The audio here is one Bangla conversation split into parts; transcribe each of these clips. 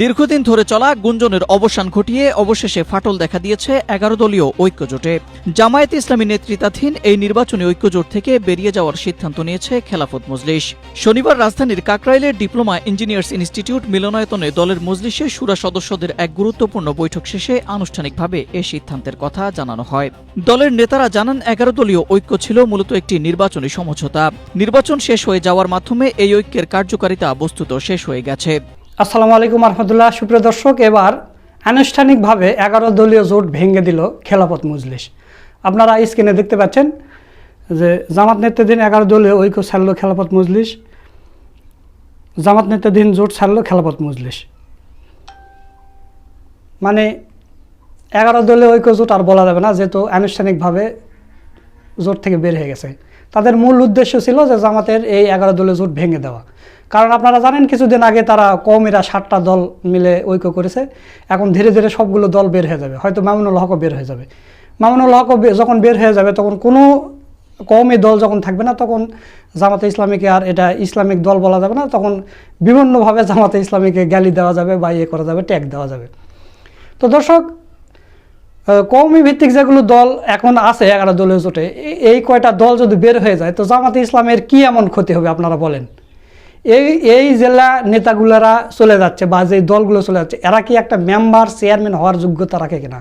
দীর্ঘদিন ধরে চলা গুঞ্জনের অবসান ঘটিয়ে অবশেষে ফাটল দেখা দিয়েছে ১১ দলীয় ঐক্যজোটে। জামায়াতে ইসলামী নেতৃত্বাধীন এই নির্বাচনী ঐক্যজোট থেকে বেরিয়ে যাওয়ার সিদ্ধান্ত নিয়েছে খেলাফত মজলিস। শনিবার রাজধানীর কাকরাইলের ডিপ্লোমা ইঞ্জিনিয়ার্স ইনস্টিটিউট মিলনায়তনে দলের মজলিসে শুরা সদস্যদের এক গুরুত্বপূর্ণ বৈঠক শেষে আনুষ্ঠানিকভাবে এ সিদ্ধান্তের কথা জানানো হয়। দলের নেতারা জানান, ১১ দলীয় ঐক্য ছিল মূলত একটি নির্বাচনী সমঝোতা। নির্বাচন শেষ হয়ে যাওয়ার মাধ্যমে এই ঐক্যের কার্যকারিতা বস্তুত শেষ হয়ে গেছে। আসসালামু আলাইকুম রহমতুল্লাহ। সুপ্রিয় দর্শক, এবার আনুষ্ঠানিকভাবে ১১ দলীয় জোট ভেঙে দিল খেলাফত মজলিস। আপনারা স্ক্রিনে দেখতে পাচ্ছেন যে জামাত নেতৃত্বাধীন ১১ দলীয় ঐক্য ছাড়ল খেলাফত মজলিস, জামাত নেতৃত্বাধীন জোট ছাড়ল খেলাফত মজলিস। মানে ১১ দলীয় ঐক্য জোট আর বলা যাবে না, যেহেতু আনুষ্ঠানিকভাবে জোট থেকে বের হয়ে গেছে। তাদের মূল উদ্দেশ্য ছিল যে জামাতের এই ১১ দলীয় জোট ভেঙে দেওয়া। কারণ আপনারা জানেন, কিছুদিন আগে তারা কওমিরা ৭টা দল মিলে ঐক্য করেছে। এখন ধীরে ধীরে সবগুলো দল বের হয়ে যাবে, হয়তো মামুনুল হকও বের হয়ে যাবে। মামুনুল হকও যখন বের হয়ে যাবে, তখন কোনো কওমি দল যখন থাকবে না, তখন জামাতে ইসলামীকে আর এটা ইসলামিক দল বলা যাবে না। তখন বিভিন্নভাবে জামাতে ইসলামীকে গালি দেওয়া যাবে বা ইয়ে করা যাবে, ট্যাগ দেওয়া যাবে। তো দর্শক, কওমি ভিত্তিক যেগুলো দল এখন আছে ১১ দলীয় জোটে, এই কয়টা দল যদি বের হয়ে যায়, তো জামাতে ইসলামের কি এমন ক্ষতি হবে আপনারা বলেন? এই জেলা নেতাগুলারা চলে যাচ্ছে বা যে দলগুলো চলে যাচ্ছে, এরা কি একটা মেম্বার চেয়ারম্যান হওয়ার যোগ্যতা রাখে কিনা?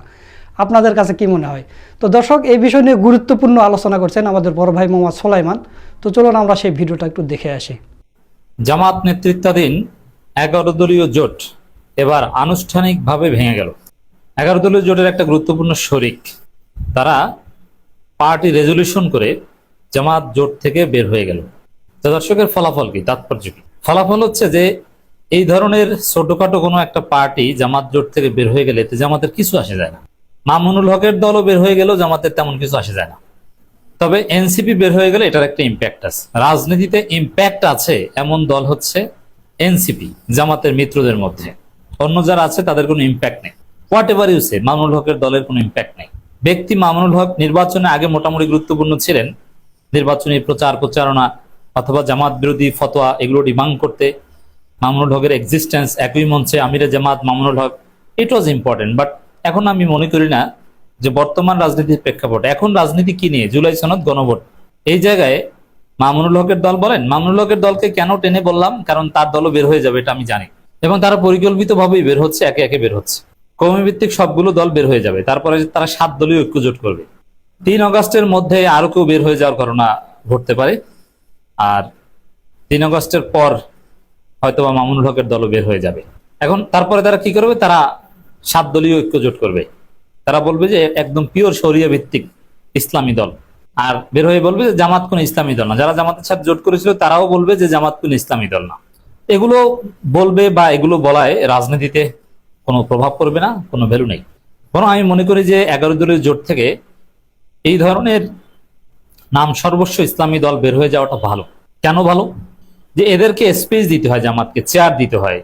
আপনাদের কাছে কি মনে হয়? তো দর্শক, এই বিষয় নিয়ে গুরুত্বপূর্ণ আলোচনা করছেন আমাদের বড় ভাই মোহাম্মদ সোলাইমান। তো চলুন আমরা সেই ভিডিওটা একটু দেখে আসি। জামাত নেতৃত্বাধীন ১১ দলীয় জোট এবার আনুষ্ঠানিকভাবে ভেঙে গেল। ১১ দলীয় জোটের একটা গুরুত্বপূর্ণ শরিক তারা পার্টি রেজলিউশন করে জামাত জোট থেকে বের হয়ে গেল। তো দর্শকের ফলাফল কি, তাৎপর্য কি? ফলাফল হচ্ছে যে এই ধরনের ছোটখাটো কোনো একটা পার্টি জামাত জোট থেকে বের হয়ে গেলে জামাতের কিছু আসে যায় না। মামুনুল হকের দলও বের হয়ে গেল, জামাতের তেমন কিছু আসে যায় না। তবে এনসিপি বের হয়ে গেলে এটার একটা ইম্প্যাক্ট আছে। রাজনীতিতে ইম্প্যাক্ট আছে এমন দল হচ্ছে এনসিপি, জামাতের মিত্রদের মধ্যে। অন্য যারা আছে তাদের কোনো ইম্প্যাক্ট নেই। হোয়াট এভার ইউ সে, মামুনুল হকের দলের কোনো ইম্প্যাক্ট নেই। ব্যক্তি মামুনুল হক নির্বাচনে আগে মোটামুটি গুরুত্বপূর্ণ ছিলেন, নির্বাচনী প্রচারণা অথবা জামাত বিরোধী ফতোয়া এগুলো ডিবাং করতে মামুনুল হকের এক্সিস্টেন্স একই মঞ্চে আমিরে জামাত মামুনুল হক, ইট ওয়াজ ইম্পর্টেন্ট। বাট এখন আমি মনে করি না যে বর্তমান রাজনীতির প্রেক্ষাপটে এখন রাজনীতি কি নিয়ে, জুলাই সনদ, গণভোট, এই জায়গায় মামুনুল হকের দল বলেন। মামুনুল হকের দলকে কেন টেনে বললাম, কারণ তার দলও বের হয়ে যাবে এটা আমি জানি, এবং তারা পরিকল্পিতভাবেই বের হচ্ছে, একে একে বের হচ্ছে। কওমি ভিত্তিক সবগুলো দল বের হয়ে যাবে, তারপরে তারা ৭ দলীয় ঐক্যজোট করবে। ৩ আগস্টের মধ্যে আরো কেউ বের হয়ে যাওয়ার ঘটনা ঘটতে পারে, আর ৩ আগস্টের পর হয়তোবা মামুনুল হকের দলও বের হয়ে যাবে। এখন তারপরে তারা কি করবে, তারা ৭ দলীয় ঐক্যজোট করবে। তারা বলবে যে একদম পিওর শরিয়া ভিত্তিক ইসলামী দল, আর বের হয়ে বলবে যে জামাত কোন ইসলামী দল না। যারা জামাতের সাথে জোট করেছিল তারাও বলবে যে জামাত কোন ইসলামী দল না। এগুলো বলবে বা এগুলো বলায় রাজনীতিতে কোনো প্রভাব পড়বে না, কোনো ভ্যালু নেই। বরং আমি মনে করি যে ১১ দলীয় জোট থেকে এই ধরনের নাম সর্বস্ব ইসলামী দল বের হয়ে যাওয়াটা ভালো। কেন ভালো? যে এদেরকে স্পেস দিতে হয়, জামাতকে চেয়ার দিতে হয়,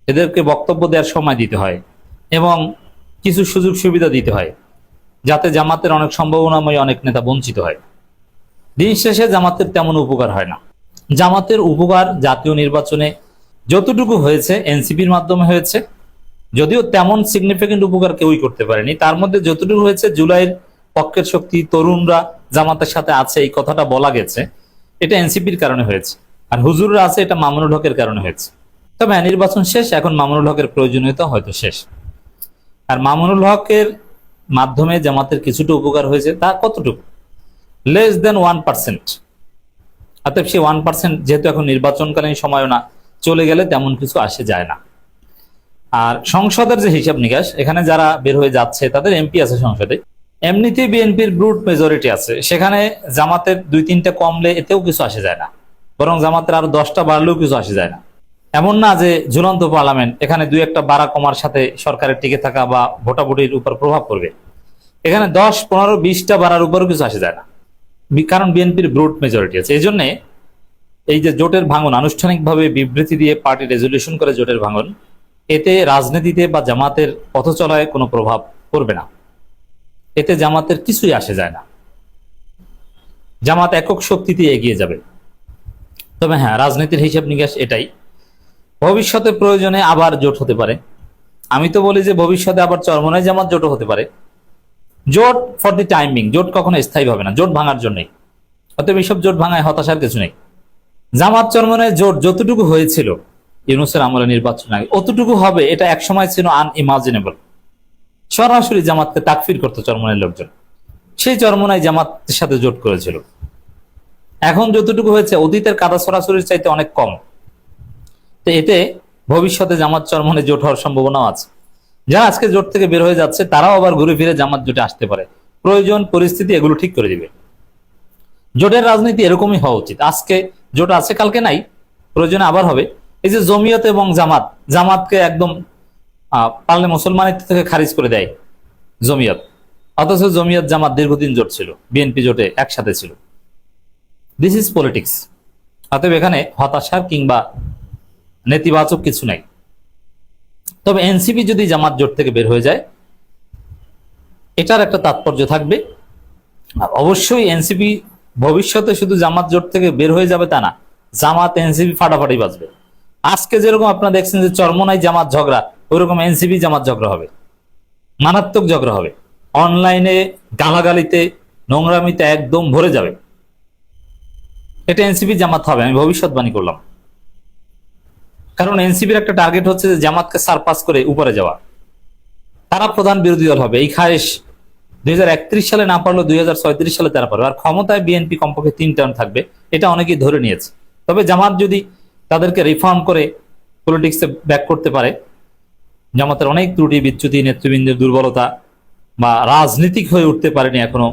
এদেরকে বক্তব্য দেওয়ার সময় দিতে হয়, এবং কিছু সুযোগ সুবিধা দিতে হয়, যাতে জামাতের অনেক সম্ভাবনাময় অনেক নেতা বঞ্চিত হয়। দিন শেষে জামাতের তেমন উপকার হয় না। জামাতের উপকার জাতীয় নির্বাচনে যতটুকু হয়েছে এনসিপির মাধ্যমে হয়েছে, যদিও তেমন সিগনিফিকেন্ট উপকার কেউই করতে পারেনি। তার মধ্যে যতটুকু হয়েছে, জুলাইয়ের পক্ষের শক্তি তরুণরা জামাতের সাথে আছে এই কথাটা বলা গেছে, এটা এনসিপির কারণে হয়েছে। আর হুজুররা আছে, এটা মামুনুল হকের কারণে হয়েছে। তবে নির্বাচন শেষ, এখন মামুনুল হকের প্রয়োজনীয়তা হয়তো শেষ। আর মামুনুল হকের মাধ্যমে জামাতের কিছুটা উপকার হয়েছে, তা কতটুকু? Less than 1%। অতএব সেই 1% যেহেতু এখন নির্বাচনকালীন সময়ও না, চলে গেলে তেমন কিছু আসে যায় না। আর সংসদের যে হিসাব নিকাশ, এখানে যারা বের হয়ে যাচ্ছে তাদের এমপি আছে সংসদে, এমনিতেই বিএনপির ব্রুট মেজরিটি আছে, সেখানে জামাতের ২-৩টা কমলে এতেও কিছু আসে যায় না, বরং জামাতের আরো 10টা বাড়লেও কিছু আসে যায় না। এমন না যে ঝুলন্ত পার্লামেন্ট, এখানে ২-১টা বাড়া কমার সাথে সরকারের টিকে থাকা বা ভোটাভুটির উপর প্রভাব পড়বে। এখানে 10, 15, 20টা বাড়ার উপরও কিছু আসে যায় না, কারণ বিএনপির ব্রুট মেজরিটি আছে। এই জন্যে এই যে জোটের ভাঙন, আনুষ্ঠানিকভাবে বিবৃতি দিয়ে পার্টি রেজলিউশন করে জোটের ভাঙন, এতে রাজনীতিতে বা জামাতের পথ চলায় কোনো প্রভাব পড়বে না। এতে জামাতের কিছুই আসে যায় না, জামাত একক শক্তিতে এগিয়ে যাবে। তবে হ্যাঁ, রাজনীতির হিসাব নিকাশ এটাই ভবিষ্যতে প্রয়োজনে আবার জোট হতে পারে। আমি তো বলি যে ভবিষ্যতে আবার চরমোনাই জামাত জোটও হতে পারে। জোট ফর দি টাইমিং, জোট কখনো স্থায়ী হবে না, জোট ভাঙার জন্যই। অতএব এইসব জোট ভাঙায় হতাশার কিছু নেই। জামাত চরমোনাই জোট যতটুকু হয়েছিল ইউনূসের আমলে নির্বাচন আগে, অতটুকু হবে এটা একসময় ছিল আনইমাজিনেবল। সরাসরি জামাতকে তাকফির করতো চরমোনাইয়ের লোকজন, সেই চরমোনাই জামাতের সাথে জোট করেছিল। এখন যতটুকু হয়েছে অতীতের কাদা সরাসরির চাইতে অনেক কম। তো এতে ভবিষ্যতে জামাত চরমোনাই জোট হওয়ার সম্ভাবনাও আছে। যারা আজকে জোট থেকে বের হয়ে যাচ্ছে তারাও আবার ঘুরে ফিরে জামাত জোটে আসতে পারে, প্রয়োজন পরিস্থিতি এগুলো ঠিক করে দিবে। জোটের রাজনীতি এরকমই হওয়া উচিত। আজকে জোট আছে, কালকে নাই, প্রয়োজনে আবার হবে। এই যে জমিয়ত এবং জামাত, জামাতকে একদম পারলে মুসলমানিত্ব থেকে খারিজ করে দেয় জমিয়ত, অথচ জমিয়ত জামাত দীর্ঘদিন জোট ছিল, বিএনপি জোটে একসাথে ছিল। This is politics. অতএব এখানে হতাশার কিংবা নেতিবাচক কিছু নাই। তবে এনসিপি যদি জামাত জোট থেকে বের হয়ে যায় এটার একটা তাৎপর্য থাকবে। অবশ্যই এনসিপি ভবিষ্যতে শুধু জামাত জোট থেকে বের হয়ে যাবে তা না, জামাত এনসিপি ফাটাফাটি বাজবে। আজকে যেরকম আপনারা দেখছেন যে চরমোনাই জামাত ঝগড়া, ওইরকম এনসিপি জামাত ঝগড়া হবে, মারাত্মক ঝগড়া হবে। অনলাইনে গালাগালিতে নোংরামিতে একদম ভরে যাবে। এটা এনসিপি জামাত হবে, আমি ভবিষ্যৎবাণী করলাম। কারণ এনসিপির একটা টার্গেট হচ্ছে যে জামাতকে সারপাস করে উপরে যাওয়া। তারা প্রধান বিরোধী দল হবে, এই খায়েশ 2031 সালে না পারলেও 2036 সালে তারা পারবে। আর ক্ষমতায় বিএনপি কমপক্ষে 3 টার্ম থাকবে, এটা অনেকেই ধরে নিয়েছে। তবে জামাত যদি তাদেরকে রিফর্ম করে পলিটিক্সে ব্যাক করতে পারে, জামাতের অনেক ত্রুটি বিচ্যুতি, নেতৃবৃন্দের দুর্বলতা বা রাজনীতিক হয়ে উঠতে পারেনি এখনো,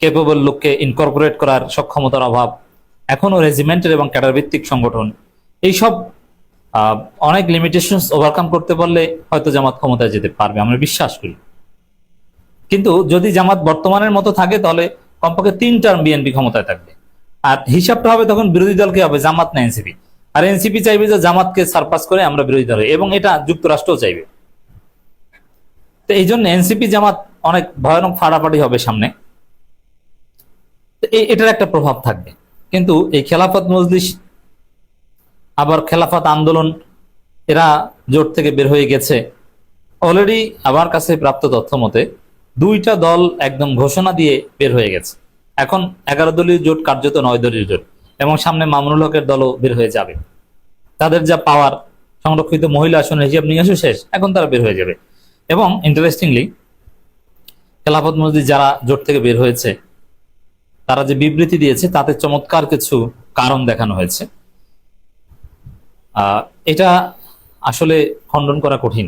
ক্যাপেবল লোককে ইনকর্পোরেট করার সক্ষমতার অভাব, এখনো রেজিমেন্টের এবং ক্যাডার ভিত্তিক সংগঠন, এইসব অনেক লিমিটেশনস ওভারকাম করতে পারলে হয়তো জামাত ক্ষমতায় যেতে পারবে, আমরা বিশ্বাস করি। কিন্তু যদি জামাত বর্তমানের মতো থাকে তাহলে কমপক্ষে 3 টার্ম বিএনপি ক্ষমতায় থাকবে। আর হিসাবটা হবে তখন বিরোধী দলকে হবে, জামাত না এনসিপি। আর এনসিপি চাইবে যে জামাতকে সারপাস করে আমরা বিরোধী দল হই, এবং এটা যুক্তরাষ্ট্রও চাইবে। তো এই জন্য এনসিপি জামাত অনেক ভয়ানক ফাড়াফাড়ি হবে সামনে, এটার একটা প্রভাব থাকবে। কিন্তু এই খেলাফত মজলিস আবার খেলাফত আন্দোলন, এরা জোট থেকে বের হয়ে গেছে অলরেডি। আমার কাছে প্রাপ্ত তথ্য মতে 2টা দল একদম ঘোষণা দিয়ে বের হয়ে গেছে। এখন 11 দলীয় জোট কার্যত 9 দলীয় জোট, এবং সামনে মামুনুল হকের দলও বের হয়ে যাবে। তাদের যা পাওয়ার, সংরক্ষিত মহিলা আসনের হিসাব নিয়ে আসে শেষ, এখন তারা বের হয়ে যাবে। এবং ইন্টারেস্টিংলি খেলাফত মজলিস যারা জোট থেকে বের হয়েছে তারা যে বিবৃতি দিয়েছে তাতে চমৎকার কিছু কারণ দেখানো হয়েছে। এটা আসলে খণ্ডন করা কঠিন।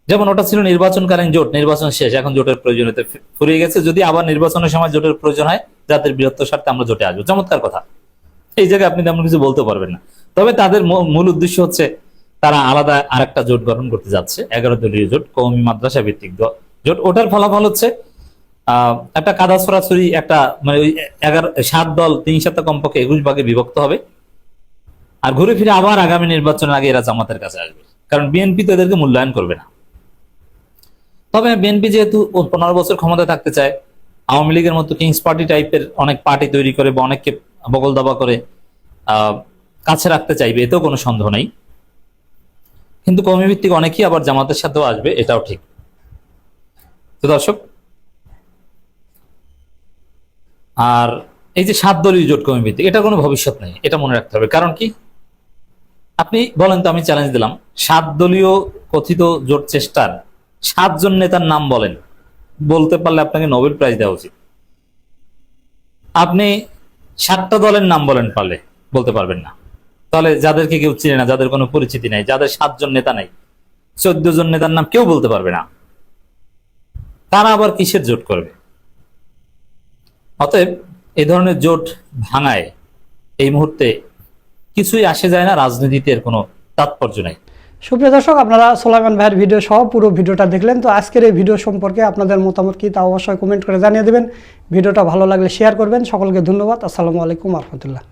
যেমন ওটা ছিল নির্বাচনকালীন জোট, নির্বাচন শেষ, এখন জোটের প্রয়োজনীয়তা ফুরিয়ে গেছে। যদি আবার নির্বাচনের সময় জোটের প্রয়োজন হয়, জাতির বৃহত্তর স্বার্থে আমরা জোটে আসবো। চমৎকার কথা, এই জায়গায় আপনি তেমন কিছু বলতে পারবেন না। তবে তাদের মূল উদ্দেশ্য হচ্ছে তারা আলাদা আরেকটা জোট গঠন করতে যাচ্ছে, 11 দলীয় জোট, কওমি মাদ্রাসা ভিত্তিক জোট। ওটার ফলাফল হচ্ছে একটা কাদা ছড়াছড়ি, একটা মানে ওই 7 দল 3 সাথে কমপক্ষে 21 ভাগে বিভক্ত হবে। আর ঘুরে ফিরে আবার আগামী নির্বাচনের আগে এরা জামাতের কাছে আসবে, কারণ বিএনপি তো এদেরকে মূল্যায়ন করবে না। তবে বিএনপি যেহেতু 15 বছর ক্ষমতায় থাকতে চায়, আওয়ামী লীগের মতো কিংস পার্টি টাইপের অনেক পার্টি তৈরি করে বা অনেককে বগল দাবা করে কাছে রাখতে চাইবে, এতেও কোনো সন্দেহ নেই। কিন্তু কওমি ভিত্তিক অনেকেই আবার জামাতের সাথেও আসবে, এটাও ঠিক। তো দর্শক, আর এই যে 7 দলীয় জোট কওমি ভিত্তিক, এটা কোনো ভবিষ্যৎ নেই, এটা মনে রাখতে হবে। কারণ কি, আপনি বলেন তো, আমি চ্যালেঞ্জ দিলাম, 7 দলীয় কথিত জোট চেষ্টার 7 জন নেতার নাম বলেন, বলতে পারলে আপনাকে নোবেল প্রাইজ দেওয়া উচিত। আপনি 7টা দলের নাম বলেন, পারলে বলতে পারবেন না। তাহলে যাদেরকে কেউ চিনে না, যাদের কোনো পরিচিতি নাই, যাদের 7 জন নেতা নাই, 14 জন নেতার নাম কেউ বলতে পারবে না, তারা আবার কিসের জোট করবে? অতএব এই ধরনের জোট ভাঙায় এই মুহূর্তে কিছুই আসে যায় না, রাজনীতিতে এর কোনো তাৎপর্য নাই। সুপ্রিয় দর্শক, আপনারা সোলাইমান ভাইয়ের ভিডিও সহ পুরো ভিডিওটা দেখলেন। তো আজকের এই ভিডিও সম্পর্কে আপনাদের মতামত কি তা অবশ্যই কমেন্ট করে জানিয়ে দেবেন। ভিডিওটা ভালো লাগলে শেয়ার করবেন। সকলকে ধন্যবাদ। আসসালামু আলাইকুম ওয়া রাহমাতুল্লাহ।